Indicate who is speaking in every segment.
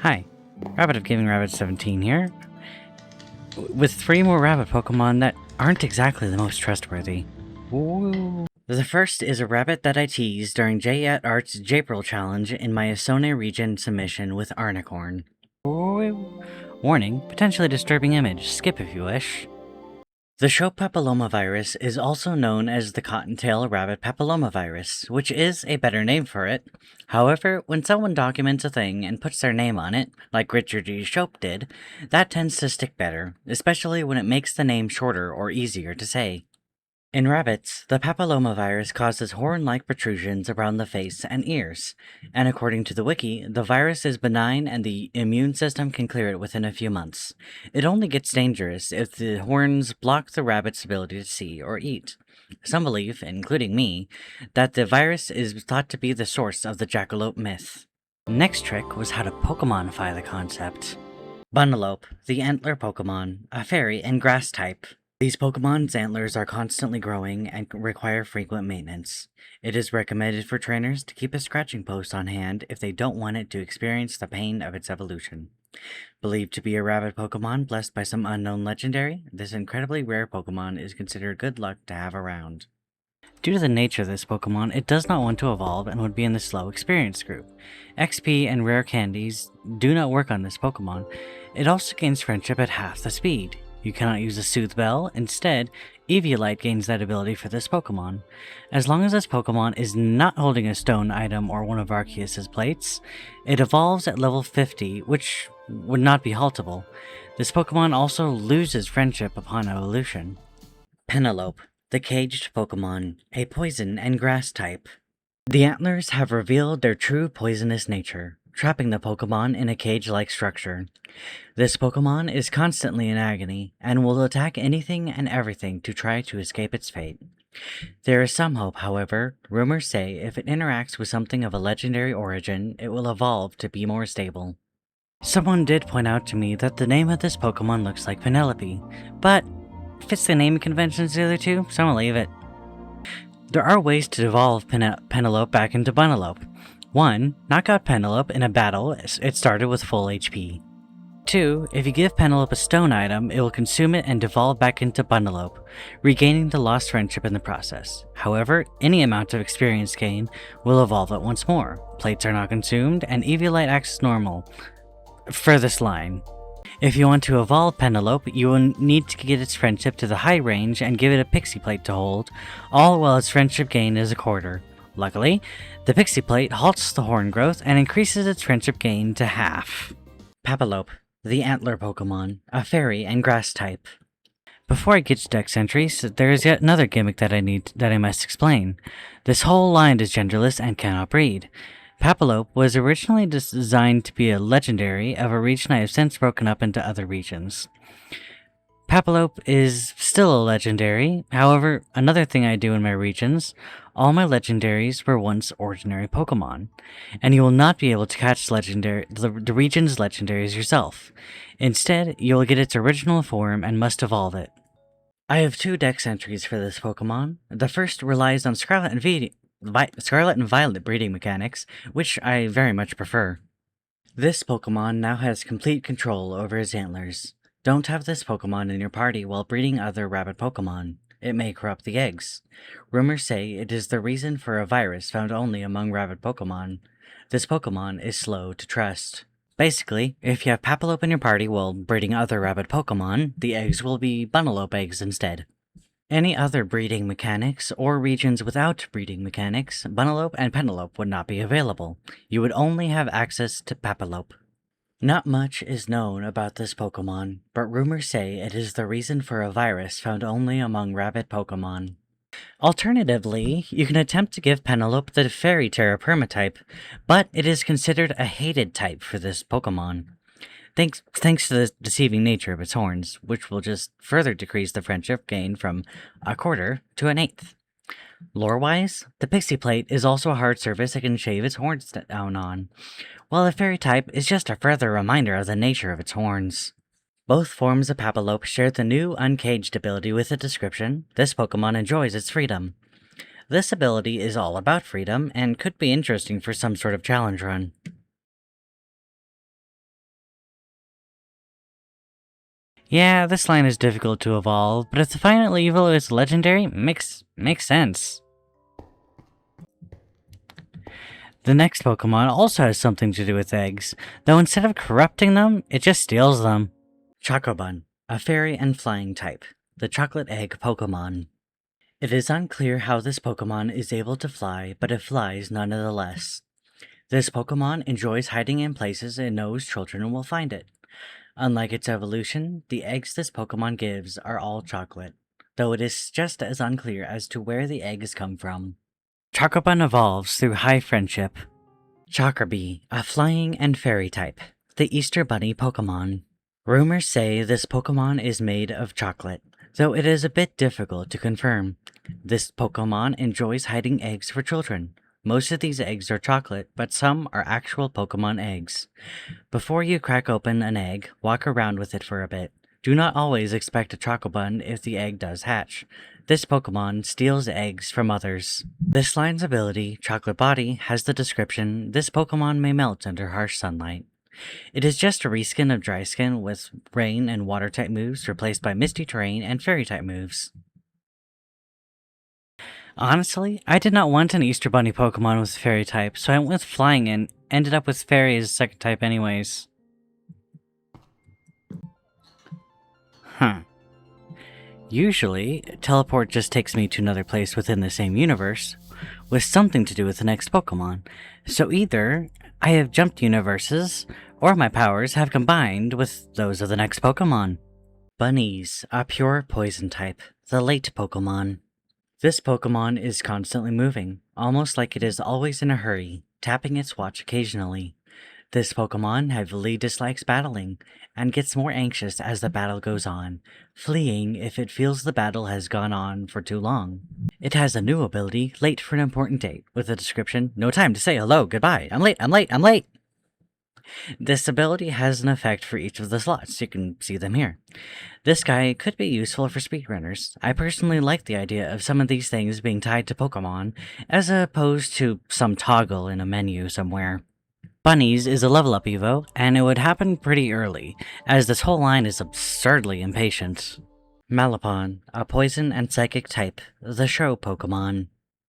Speaker 1: Hi, Rabbit of Gaming Rabbit 17 here, with 3 more rabbit Pokemon that aren't exactly the most trustworthy. Ooh. The first is a rabbit that I teased during J at Art's Japril challenge in my Isone region submission with Arnicorn. Ooh. Warning, potentially disturbing image, skip if you wish. The Chope papillomavirus is also known as the cottontail rabbit papillomavirus, which is a better name for it. However, when someone documents a thing and puts their name on it, like Richard G. Chope did, that tends to stick better, especially when it makes the name shorter or easier to say. In rabbits, the papillomavirus causes horn-like protrusions around the face and ears, and according to the wiki, the virus is benign and the immune system can clear it within a few months. It only gets dangerous if the horns block the rabbit's ability to see or eat. Some believe, including me, that the virus is thought to be the source of the jackalope myth. Next trick was how to Pokemonify the concept. Bunnellope, the antler Pokemon, a fairy and grass type. These Pokemon's antlers are constantly growing and require frequent maintenance. It is recommended for trainers to keep a scratching post on hand if they don't want it to experience the pain of its evolution. Believed to be a rabbit Pokemon blessed by some unknown legendary, this incredibly rare Pokemon is considered good luck to have around. Due to the nature of this Pokemon, it does not want to evolve and would be in the slow experience group. XP and rare candies do not work on this Pokemon. It also gains friendship at half the speed. You cannot use a Soothe Bell. Instead, Eviolite gains that ability for this Pokemon. As long as this Pokemon is not holding a stone item or one of Arceus' plates, it evolves at level 50, which would not be haltable. This Pokemon also loses friendship upon evolution. Pennellope, the caged Pokemon, a poison and grass type. The antlers have revealed their true poisonous nature, trapping the Pokemon in a cage-like structure. This Pokemon is constantly in agony, and will attack anything and everything to try to escape its fate. There is some hope, however. Rumors say if it interacts with something of a legendary origin, it will evolve to be more stable. Someone did point out to me that the name of this Pokemon looks like Penelope, but fits the naming conventions of the other two, so I'm gonna leave it. There are ways to evolve Pennellope back into Bunnellope. 1. Knock out Pennellope in a battle it started with full HP. 2. If you give Pennellope a stone item, it will consume it and devolve back into Bunnellope, regaining the lost friendship in the process. However, any amount of experience gain will evolve it once more. Plates are not consumed, and Eviolite acts normal for this line. If you want to evolve Pennellope, you will need to get its friendship to the high range and give it a Pixie Plate to hold, all while its friendship gain is a quarter. Luckily, the Pixie Plate halts the horn growth and increases its friendship gain to half. Pappillope, the antler Pokemon, a fairy and grass type. Before I get to Dex entries, there is yet another gimmick that I must explain. This whole line is genderless and cannot breed. Pappillope was originally designed to be a legendary of a region I have since broken up into other regions. Pappillope is still a legendary. However, another thing I do in my regions, all my legendaries were once ordinary Pokemon, and you will not be able to catch the region's legendaries yourself. Instead, you will get its original form and must evolve it. I have 2 Dex entries for this Pokemon. The first relies on Scarlet and Violet breeding mechanics, which I very much prefer. This Pokemon now has complete control over his antlers. Don't have this Pokemon in your party while breeding other rabbit Pokemon. It may corrupt the eggs. Rumors say it is the reason for a virus found only among rabbit Pokemon. This Pokemon is slow to trust. Basically, if you have Pappillope in your party while breeding other rabbit Pokemon, the eggs will be Bunnellope eggs instead. Any other breeding mechanics or regions without breeding mechanics, Bunnellope and Pennellope would not be available. You would only have access to Pappillope. Not much is known about this Pokemon, but rumors say it is the reason for a virus found only among rabbit Pokemon. Alternatively, you can attempt to give Pennellope the Fairy Terra Permatype, but it is considered a hated type for this Pokemon. Thanks to the deceiving nature of its horns, which will just further decrease the friendship gain from a quarter to an eighth. Lore-wise, the Pixie Plate is also a hard surface it can shave its horns down on, while the Fairy type is just a further reminder of the nature of its horns. Both forms of Pappillope share the new Uncaged Ability with a description. This Pokemon enjoys its freedom. This ability is all about freedom and could be interesting for some sort of challenge run. Yeah, this line is difficult to evolve, but if the final evil is legendary, makes sense. The next Pokemon also has something to do with eggs, though instead of corrupting them, it just steals them. Chocobun, a fairy and flying type, the chocolate egg Pokemon. It is unclear how this Pokemon is able to fly, but it flies nonetheless. This Pokemon enjoys hiding in places it knows children will find it. Unlike its evolution, the eggs this Pokemon gives are all chocolate, though it is just as unclear as to where the eggs come from. Chocobun evolves through high friendship. Chocerby, a flying and fairy type, the Easter Bunny Pokemon. Rumors say this Pokemon is made of chocolate, though it is a bit difficult to confirm. This Pokemon enjoys hiding eggs for children. Most of these eggs are chocolate, but some are actual Pokemon eggs. Before you crack open an egg, walk around with it for a bit. Do not always expect a Chocobun if the egg does hatch. This Pokemon steals eggs from others. This line's ability, Chocolate Body, has the description, this Pokemon may melt under harsh sunlight. It is just a reskin of Dry Skin with rain and water type moves replaced by misty terrain and fairy type moves. Honestly, I did not want an Easter Bunny Pokemon with fairy type, so I went with flying and ended up with fairy as second type anyways. Usually, teleport just takes me to another place within the same universe, with something to do with the next Pokemon. So either I have jumped universes, or my powers have combined with those of the next Pokemon. Bunease, a pure poison type, the late Pokemon. This Pokemon is constantly moving, almost like it is always in a hurry, tapping its watch occasionally. This Pokemon heavily dislikes battling, and gets more anxious as the battle goes on, fleeing if it feels the battle has gone on for too long. It has a new ability, Late for an Important Date, with a description, no time to say hello, goodbye, I'm late, I'm late, I'm late! This ability has an effect for each of the slots, you can see them here. This guy could be useful for speedrunners. I personally like the idea of some of these things being tied to Pokemon, as opposed to some toggle in a menu somewhere. Bunease is a level up Evo, and it would happen pretty early, as this whole line is absurdly impatient. Malapon, a poison and psychic type, the show Pokemon.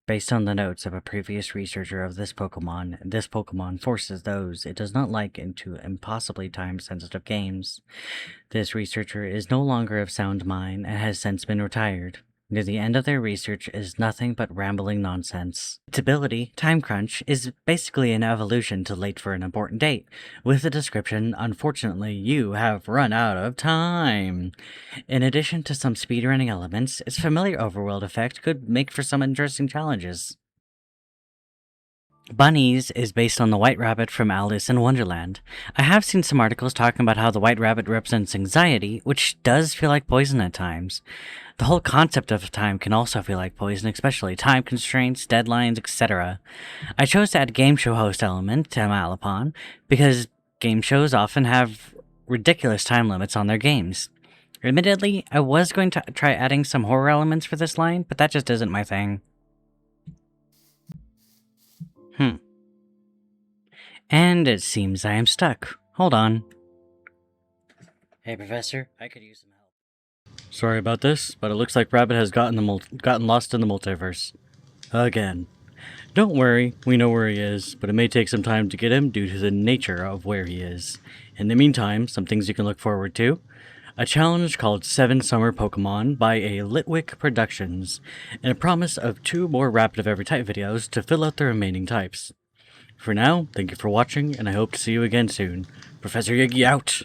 Speaker 1: Based on the notes of a previous researcher of this Pokemon forces those it does not like into impossibly time-sensitive games. This researcher is no longer of sound mind and has since been retired. Near the end of their research is nothing but rambling nonsense. Its ability, Time Crunch, is basically an evolution to Late for an Important Date, with the description, unfortunately, you have run out of time. In addition to some speedrunning elements, its familiar overworld effect could make for some interesting challenges. Bunease is based on the White Rabbit from Alice in Wonderland. I have seen some articles talking about how the White Rabbit represents anxiety, which does feel like poison at times. The whole concept of time can also feel like poison, especially time constraints, deadlines, etc. I chose to add game show host element to Malapon because game shows often have ridiculous time limits on their games. Admittedly, I was going to try adding some horror elements for this line, but that just isn't my thing. And it seems I am stuck. Hold on. Hey, Professor, I could use some help. Sorry about this, but it looks like Rabbit has gotten lost in the multiverse. Again. Don't worry, we know where he is, but it may take some time to get him due to the nature of where he is. In the meantime, some things you can look forward to. A challenge called 7 Summer Pokemon by a Litwick Productions, and a promise of 2 more Rabbit of Every Type videos to fill out the remaining types. For now, thank you for watching, and I hope to see you again soon. Professor Yggi out!